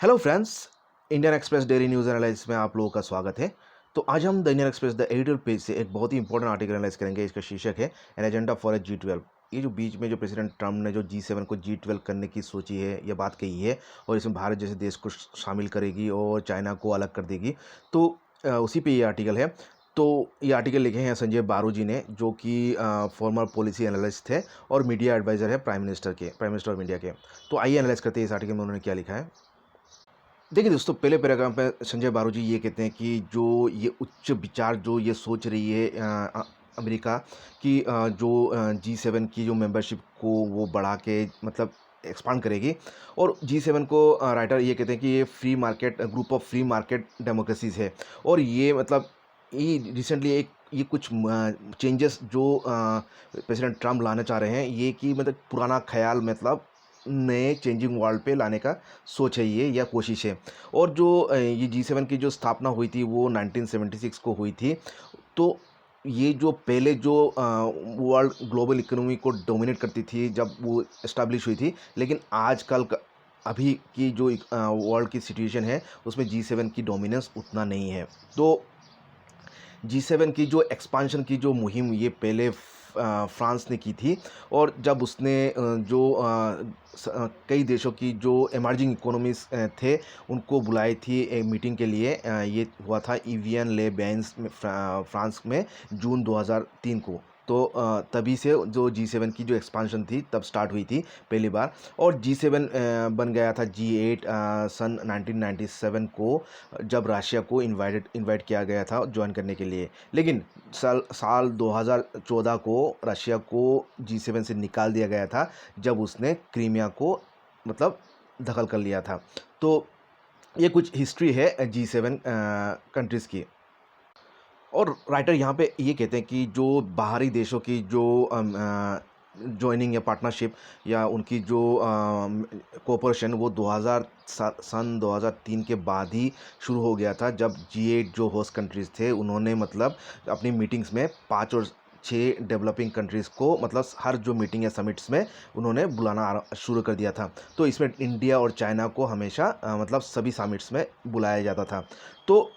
Hello friends, Indian express daily news analysis में आप लोगों का स्वागत है। तो आज हम the Indian express the editorial page से एक बहुत ही इंपॉर्टेंट आर्टिकल एनालाइज करेंगे। इसका शीर्षक है an agenda for a G12। ये जो बीच में जो प्रेसिडेंट ट्रम्प ने जो G7 को G12 करने की सोची है या बात कही है, और इसमें भारत जैसे देश को शामिल करेगी और चाइना को अलग कर देगी। तो उसी पे ये आर्टिकल है। तो ये आर्टिकल लिखे हैं संजय बारू जी ने, जो कि फॉर्मर पॉलिसी एनालिस्ट है और मीडिया एडवाइज़र है प्राइम मिनिस्टर ऑफ इंडिया के। तो आइए एनालाइज करते हैं इस आर्टिकल में उन्होंने क्या लिखा है। देखिए दोस्तों, पहले पैराग्राफ में संजय बारू जी ये कहते हैं कि जो ये उच्च विचार जो ये सोच रही है अमेरिका की, जो G7 की जो मेंबरशिप को वो बढ़ा के मतलब एक्सपांड करेगी। और G7 को राइटर ये कहते हैं कि ये free market group of free market democracies है। और ये मतलब ये रिसेंटली एक ये कुछ चेंजेस जो प्रेसिडेंट ट्रम्प लाना चाह रहे हैं, ये कि मतलब पुराना ख्याल मतलब नए चेंजिंग वर्ल्ड पे लाने का सोच है ये या कोशिश है। और जो ये G7 की जो स्थापना हुई थी वो 1976 को हुई थी। तो ये जो पहले जो वर्ल्ड ग्लोबल इकोनॉमी को डोमिनेट करती थी जब वो इस्टेब्लिश हुई थी, लेकिन आजकल अभी की जो वर्ल्ड की सिचुएशन है उसमें G7 की डोमिनेंस उतना नहीं है। तो G7 की जो एक्सपांशन की जो मुहिम ये पहले फ्रांस ने की थी। और जब उसने कई देशों की जो एमर्जिंग इकोनॉमीज थे उनको बुलाई थी एक मीटिंग के लिए। ये हुआ था इवियन ले बेंस में फ्रांस में जून 2003 को। तो तभी से जो G7 की जो एक्सपांशन थी तब स्टार्ट हुई थी पहली बार। और G7 बन गया था G8 सन 1997 को, जब रशिया को इनवाइट किया गया था ज्वाइन करने के लिए। लेकिन साल 2014 को रशिया को G7 से निकाल दिया गया था, जब उसने क्रीमिया को मतलब दखल कर लिया था। तो ये कुछ हिस्ट्री है G7 कंट्रीज़ की। और राइटर यहाँ पे ये कहते हैं कि जो बाहरी देशों की जो जॉइनिंग या पार्टनरशिप या उनकी जो कोऑपरेशन वो 2000 सन 2003 के बाद ही शुरू हो गया था, जब G8 जो होस्ट कंट्रीज़ थे उन्होंने मतलब अपनी मीटिंग्स में 5 और 6 डेवलपिंग कंट्रीज़ को मतलब हर जो मीटिंग या समिट्स में उन्होंने बुलाना शुरू कर दिया था। तो इसमें इंडिया और चाइना को हमेशा मतलब सभी समिट्स में बुलाया जाता था। तो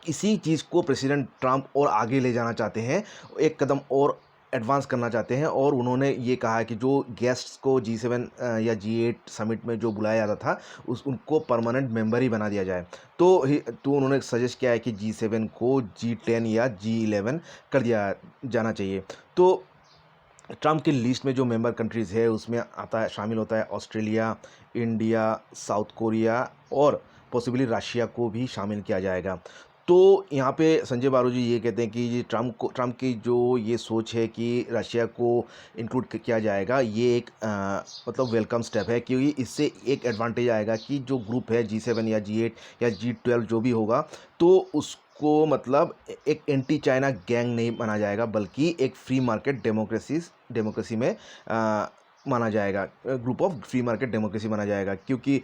इसी चीज़ को प्रेसिडेंट ट्रम्प और आगे ले जाना चाहते हैं, एक कदम और एडवांस करना चाहते हैं। और उन्होंने ये कहा है कि जो गेस्ट्स को G7 या G8 समिट में जो बुलाया जाता था उनको परमानेंट मेंबर ही बना दिया जाए। तो उन्होंने सजेस्ट किया है कि G7 को G10 या G11 कर दिया जाना चाहिए। तो ट्रम्प की लिस्ट में जो मेंबर कंट्रीज़ है उसमें शामिल होता है ऑस्ट्रेलिया, इंडिया, साउथ कोरिया और पॉसिबली रशिया को भी शामिल किया जाएगा। तो यहाँ पे संजय बारू जी ये कहते हैं कि ये ट्रम्प की जो ये सोच है कि रशिया को इंक्लूड किया जाएगा, ये एक मतलब वेलकम स्टेप है, क्योंकि इससे एक एडवांटेज आएगा कि जो ग्रुप है G7 या G8 या G12 जो भी होगा, तो उसको मतलब एक एंटी चाइना गैंग नहीं माना जाएगा, बल्कि एक फ्री मार्केट डेमोक्रेसी में माना जाएगा, group of free market democracy माना जाएगा। क्योंकि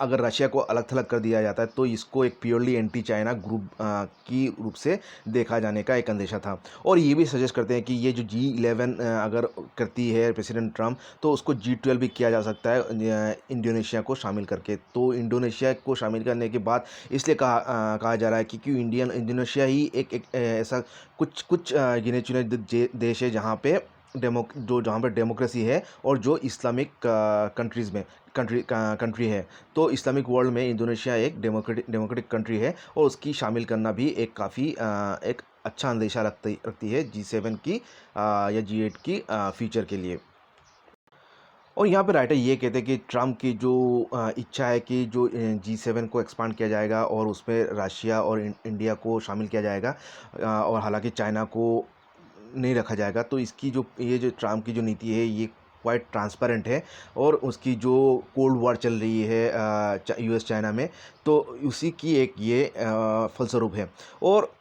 अगर रशिया को अलग थलग कर दिया जाता है तो इसको एक प्योरली एंटी चाइना ग्रुप की रूप से देखा जाने का एक अंदेशा था। और ये भी सजेस्ट करते हैं कि ये जो G11 अगर करती है प्रेसिडेंट ट्रम्प, तो उसको G12 भी किया जा सकता है इंडोनेशिया को शामिल करके। तो इंडोनेशिया को शामिल करने के बाद इसलिए कहा जा रहा है कि क्यों इंडोनेशिया ही एक ऐसा कुछ गिने चुने देश है जहाँ पे डेमोक्रेसी है और जो इस्लामिक कंट्रीज़ में कंट्री है। तो इस्लामिक वर्ल्ड में इंडोनेशिया एक डेमोक्रेटिक कंट्री है, और उसकी शामिल करना भी एक काफ़ी एक अच्छा अंदेशा रखती है G7 की या G8 की फ्यूचर के लिए। और यहाँ पे राइटर ये कहते हैं कि ट्रम्प की जो इच्छा है कि जो G7 को एक्सपांड किया जाएगा और उसमें रशिया और इंडिया को शामिल किया जाएगा, और हालांकि चाइना को नहीं रखा जाएगा। तो इसकी जो ये जो ट्रम्प की जो नीति है ये क्वाइट ट्रांसपेरेंट है, और उसकी जो कोल्ड वॉर चल रही है US चाइना में, तो उसी की एक ये फलस्वरूप है। और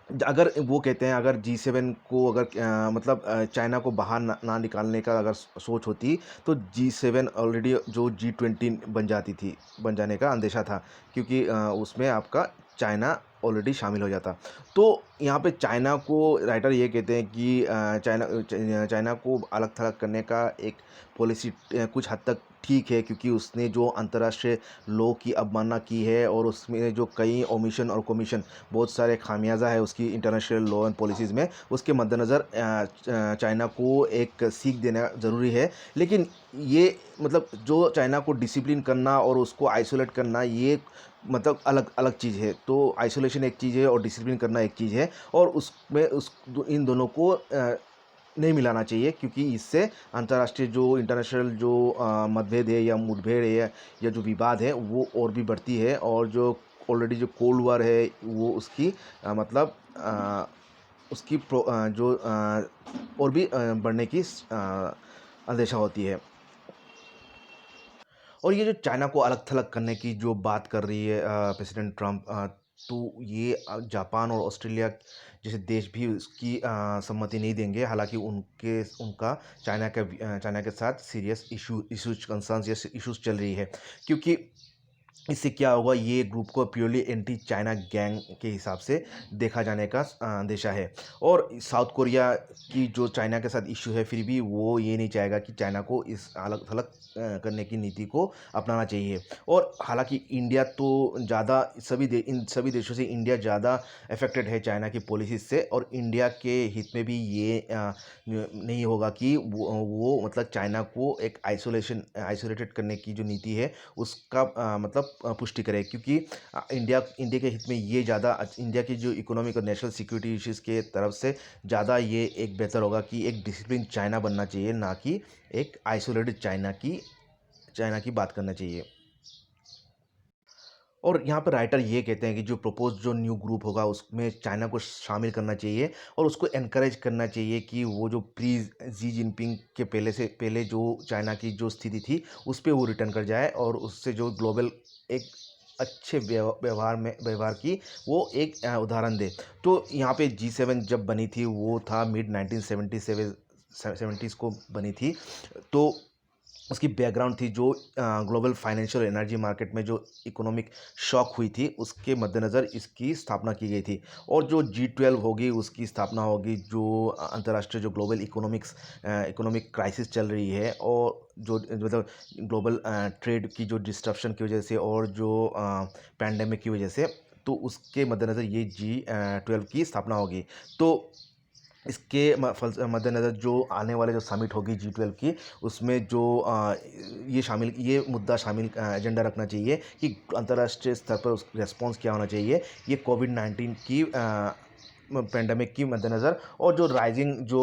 अगर वो कहते हैं अगर G7 को अगर मतलब चाइना को बाहर ना निकालने का अगर सोच होती, तो G7 ऑलरेडी जो G20 बन जाने का अंदेशा था, क्योंकि उसमें आपका चाइना ऑलरेडी शामिल हो जाता। तो यहाँ पे चाइना को राइटर ये कहते हैं कि चाइना को अलग थलग करने का एक पॉलिसी कुछ हद तक ठीक है, क्योंकि उसने जो अंतर्राष्ट्रीय लॉ की अवमानना की है और उसमें जो कई ओमिशन और कमीशन बहुत सारे खामियाजा है उसकी इंटरनेशनल लॉ एंड पॉलिसीज़ में, उसके मद्देनज़र चाइना को एक सीख देना ज़रूरी है। लेकिन ये मतलब जो चाइना को डिसिप्लिन करना और उसको आइसोलेट करना, ये मतलब अलग अलग चीज़ है। तो आइसोलेशन एक चीज़ है और डिसिप्लिन करना एक चीज़ है, और उसमें इन दोनों को नहीं मिलाना चाहिए, क्योंकि इससे अंतर्राष्ट्रीय जो इंटरनेशनल जो मतभेद है या मुठभेड़ है या जो विवाद है वो और भी बढ़ती है, और जो ऑलरेडी जो कोल्ड वॉर है वो उसकी मतलब उसकी जो और भी बढ़ने की अंदेशा होती है। और ये जो चाइना को अलग थलग करने की जो बात कर रही है प्रेसिडेंट ट्रम्प, तो ये जापान और ऑस्ट्रेलिया जैसे देश भी उसकी सम्मति नहीं देंगे। हालांकि उनका चाइना के साथ सीरियस इश्यूज कंसर्न्स या इश्यूज चल रही है, क्योंकि इससे क्या होगा, ये ग्रुप को प्योरली एंटी चाइना गैंग के हिसाब से देखा जाने का अंदेशा है। और साउथ कोरिया की जो चाइना के साथ इशू है, फिर भी वो ये नहीं चाहेगा कि चाइना को इस अलग थलग करने की नीति को अपनाना चाहिए। और हालांकि इंडिया तो ज़्यादा इन सभी देशों से इंडिया ज़्यादा अफेक्टेड है चाइना की पॉलिसीज से, और इंडिया के हित में भी ये नहीं होगा कि वो मतलब चाइना को एक आइसोलेटेड करने की जो नीति है उसका मतलब पुष्टि करे, क्योंकि इंडिया के हित में ये ज़्यादा इंडिया की जो इकोनॉमिक और नेशनल सिक्योरिटी इश्यूज़ के तरफ से ज़्यादा ये एक बेहतर होगा कि एक डिसिप्लिन चाइना बनना चाहिए, ना कि एक आइसोलेटेड चाइना की बात करना चाहिए। और यहाँ पर राइटर ये कहते हैं कि जो प्रपोज जो न्यू ग्रुप होगा उसमें चाइना को शामिल करना चाहिए, और उसको एनकरेज करना चाहिए कि वो जो प्री जी जिनपिंग के पहले जो चाइना की जो स्थिति थी उस पे वो रिटर्न कर जाए, और उससे जो ग्लोबल एक अच्छे व्यवहार की वो एक उदाहरण दे। तो यहाँ पे G7 जब बनी थी वो था मिड 1977 70s को बनी थी। तो उसकी बैकग्राउंड थी जो ग्लोबल फाइनेंशियल एनर्जी मार्केट में जो इकोनॉमिक शॉक हुई थी उसके मद्देनज़र इसकी स्थापना की गई थी। और जो G12 होगी उसकी स्थापना होगी जो अंतर्राष्ट्रीय जो ग्लोबल इकोनॉमिक क्राइसिस चल रही है, और जो मतलब ग्लोबल ट्रेड की जो डिस्ट्रप्शन की वजह से और जो पैंडेमिक की वजह से, तो उसके मद्देनज़र ये G12 की स्थापना होगी। तो इसके मद्देनज़र जो आने वाले जो समिट होगी G12 की, उसमें जो ये मुद्दा शामिल एजेंडा रखना चाहिए कि अंतर्राष्ट्रीय स्तर पर उस रिस्पॉन्स क्या होना चाहिए ये कोविड-19 की पैंडेमिक की मद्देनज़र, और जो राइजिंग जो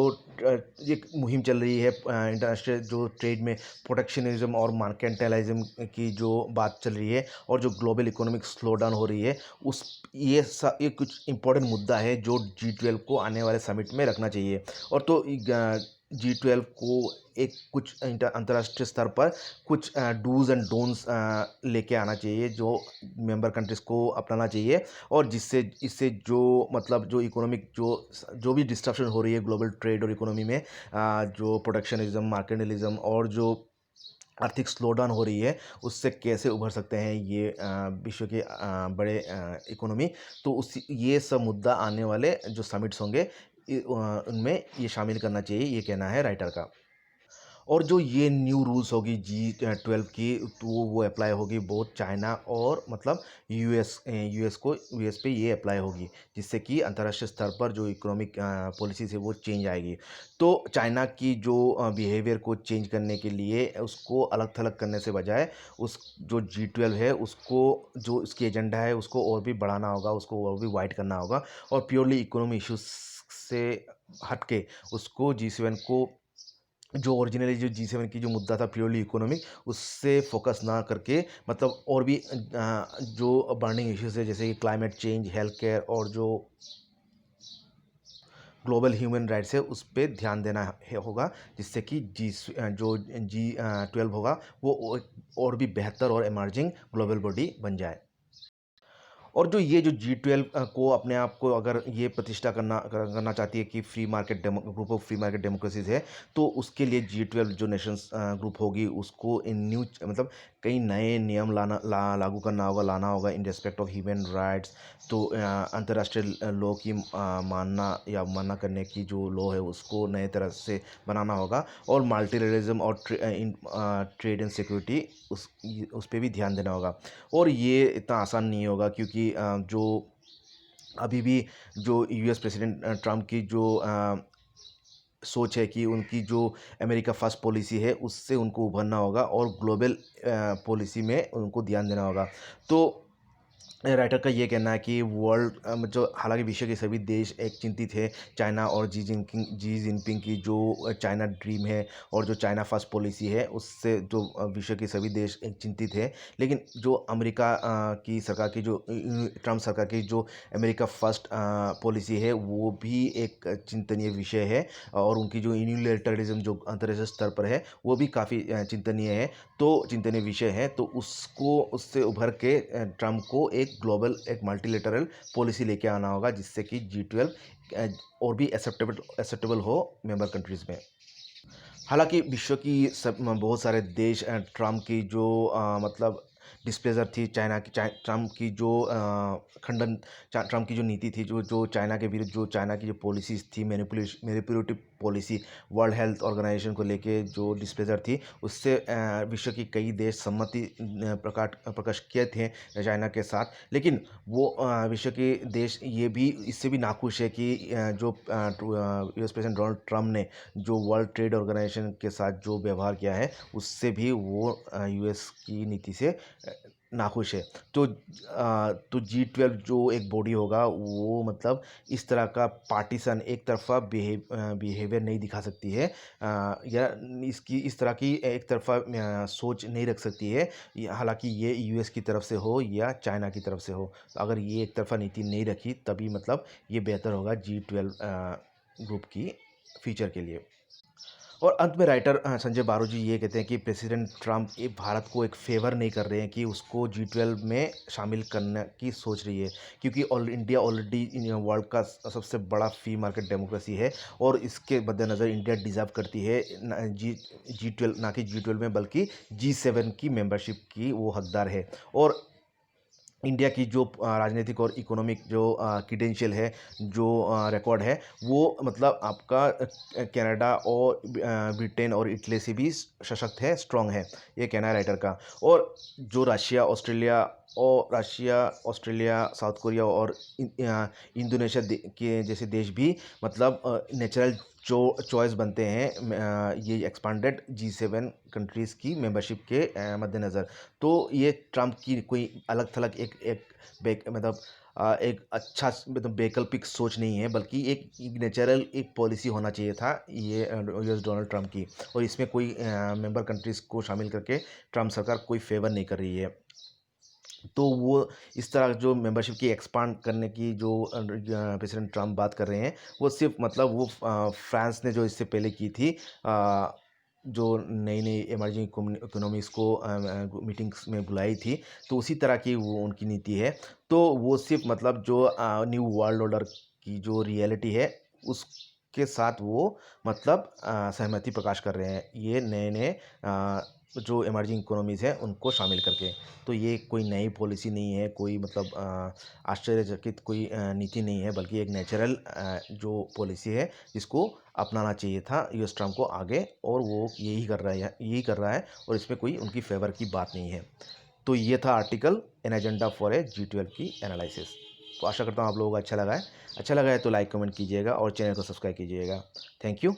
ये मुहिम चल रही है इंटरनेशनल जो ट्रेड में प्रोटेक्शनिज्म और मर्केंटाइलिज्म की जो बात चल रही है, और जो ग्लोबल इकोनॉमिक स्लो डाउन हो रही है, उस ये कुछ इंपॉर्टेंट मुद्दा है जो G12 को आने वाले समिट में रखना चाहिए। और तो G12 को एक कुछ अंतर्राष्ट्रीय स्तर पर कुछ डूज़ एंड डोंट्स लेके आना चाहिए जो मेंबर कंट्रीज़ को अपनाना चाहिए, और जिससे इससे जो मतलब जो इकोनॉमिक जो भी डिस्ट्रप्शन हो रही है ग्लोबल ट्रेड और इकोनॉमी में, जो प्रोटेक्शनिज्म, मार्केटिज्म और जो आर्थिक स्लो डाउन हो रही है, उससे कैसे उभर सकते हैं ये विश्व के बड़े इकोनॉमी। तो ये सब मुद्दा आने वाले जो समिट्स होंगे उनमें ये शामिल करना चाहिए, ये कहना है राइटर का। और जो ये न्यू रूल्स होगी G12 की, तो वो अप्लाई होगी बहुत चाइना और मतलब यूएस पे ये अप्लाई होगी, जिससे कि अंतर्राष्ट्रीय स्तर पर जो इकोनॉमिक पॉलिसीज है वो चेंज आएगी। तो चाइना की जो बिहेवियर को चेंज करने के लिए उसको अलग थलग करने से बजाय उस जो G12 है उसको जो इसकी एजेंडा है उसको और भी बढ़ाना होगा, उसको और भी वाइड करना होगा, और प्योरली इकोनॉमी इश्यूज से हटके उसको G7 को जो ओरिजिनली जो G7 की जो मुद्दा था प्योरली इकोनॉमिक, उससे फोकस ना करके मतलब और भी जो बर्निंग इश्यूज़ है जैसे कि क्लाइमेट चेंज, हेल्थ केयर और जो ग्लोबल ह्यूमन राइट्स है उस पे ध्यान देना होगा, जिससे कि जो G12 होगा वो और भी बेहतर और इमर्जिंग ग्लोबल बॉडी बन जाए। और जो ये जो G12 को अपने आप को अगर ये प्रतिष्ठा करना चाहती है कि free market group of free market democracies है, तो उसके लिए G12 जो नेशंस ग्रुप होगी उसको इन न्यू मतलब कई नए नियम लागू करना होगा, लाना होगा in respect of human rights. तो अंतर्राष्ट्रीय लॉ की मानना या मानना करने की जो लॉ है उसको नए तरह से बनाना होगा, और मल्टीलैटरलिज्म और ट्रेड एंड सिक्योरिटी उस पे भी ध्यान देना होगा। और ये इतना आसान नहीं होगा, क्योंकि जो अभी भी जो यूएस प्रेसिडेंट ट्रम्प की जो सोच है कि उनकी जो अमेरिका फर्स्ट पॉलिसी है उससे उनको उभरना होगा और ग्लोबल पॉलिसी में उनको ध्यान देना होगा। तो राइटर का ये कहना है कि वर्ल्ड जो हालांकि विश्व के सभी देश एक चिंतित है चाइना और जी जिनपिंग की जो चाइना ड्रीम है और जो चाइना फर्स्ट पॉलिसी है उससे जो विश्व के सभी देश एक चिंतित है। लेकिन जो अमेरिका की सरकार की जो ट्रम्प सरकार की जो अमेरिका फर्स्ट पॉलिसी है वो भी एक चिंतनीय विषय है, और उनकी जो यूनिलैटरलिज्म जो अंतर्राष्ट्रीय स्तर पर है वो भी काफ़ी चिंतनीय है, तो चिंतनीय विषय है। तो उसको उससे उभर के ट्रम्प को एक ग्लोबल एक मल्टीलेटरल पॉलिसी लेके आना होगा, जिससे कि G12 और भी एक्सेप्टेबल हो मेंबर कंट्रीज़ में। हालांकि विश्व की सब बहुत सारे देश ट्रम्प की जो मतलब डिस्प्लेजर थी चाइना की ट्रम्प की जो ट्रम्प की जो नीति थी जो जो चाइना के विरुद्ध जो चाइना की जो पॉलिसीज़ थी manipulative policy World Health Organization को लेके जो डिस्प्लेजर थी, उससे विश्व की कई देश सहमति प्रकाश किए थे चाइना के साथ। लेकिन वो विश्व के देश ये भी इससे भी नाखुश है कि जो यूएस प्रेसिडेंट डोनाल्ड ट्रम्प ने जो वर्ल्ड ट्रेड ऑर्गेनाइजेशन के साथ जो व्यवहार किया है उससे भी वो यूएस की नीति से नाखुश है। तो G12 जो एक बॉडी होगा वो मतलब इस तरह का पार्टीशन एक तरफा बिहेवियर नहीं दिखा सकती है, या इसकी इस तरह की एक तरफा सोच नहीं रख सकती है। हालांकि ये यूएस की तरफ से हो या चाइना की तरफ से हो, तो अगर ये एक तरफा नीति नहीं रखी तभी मतलब ये बेहतर होगा G12 ग्रुप की फ्यूचर के लिए। और अंत में राइटर संजय बारोजी ये कहते हैं कि प्रेसिडेंट ट्रम्प ये भारत को एक फेवर नहीं कर रहे हैं कि उसको G12 में शामिल करने की सोच रही है, क्योंकि इंडिया ऑलरेडी वर्ल्ड का सबसे बड़ा फ्री मार्केट डेमोक्रेसी है, और इसके मद्देनज़र इंडिया डिज़र्व करती है G12 ना कि G12 में बल्कि G7 की मेंबरशिप की वो हकदार है। और इंडिया की जो राजनीतिक और इकोनॉमिक जो क्रीडेंशियल है जो रिकॉर्ड है वो मतलब आपका कनाडा और ब्रिटेन और इटली से भी सशक्त है, स्ट्रांग है, ये कहना है राइटर का। और जो रशिया ऑस्ट्रेलिया साउथ कोरिया और इंडोनेशिया के जैसे देश भी मतलब नेचुरल चॉइस बनते हैं ये एक्सपांडेड G7 कंट्रीज़ की मेंबरशिप के मद्देनज़र। तो ये ट्रम्प की कोई अलग थलग मतलब एक अच्छा मतलब वैकल्पिक सोच नहीं है, बल्कि एक नेचुरल एक पॉलिसी होना चाहिए था ये यूएस डोनाल्ड ट्रम्प की, और इसमें कोई मेंबर कंट्रीज़ को शामिल करके ट्रम्प सरकार कोई फेवर नहीं कर रही है। तो वो इस तरह जो मेंबरशिप की एक्सपांड करने की जो प्रेसिडेंट ट्रम्प बात कर रहे हैं वो सिर्फ मतलब वो फ्रांस ने जो इससे पहले की थी जो नई नई इमर्जिंग इकोनॉमीज़ को मीटिंग्स में बुलाई थी, तो उसी तरह की वो उनकी नीति है। तो वो सिर्फ मतलब जो न्यू वर्ल्ड ऑर्डर की जो रियलिटी है उसके साथ वो मतलब सहमति प्रकाश कर रहे हैं ये नए नए जो इमर्जिंग इकोनॉमीज़ हैं उनको शामिल करके। तो ये कोई नई पॉलिसी नहीं है, कोई मतलब आश्चर्यचकित कोई नीति नहीं है, बल्कि एक नेचुरल जो पॉलिसी है जिसको अपनाना चाहिए था यूएस ट्रम्प को आगे, और वो यही कर रहा है और इसमें कोई उनकी फेवर की बात नहीं है। तो ये था article an agenda for a G12 की एनालिसिस। तो आशा करता हूँ आप लोगों को अच्छा लगा है तो लाइक कमेंट कीजिएगा और चैनल को सब्सक्राइब कीजिएगा। Thank you.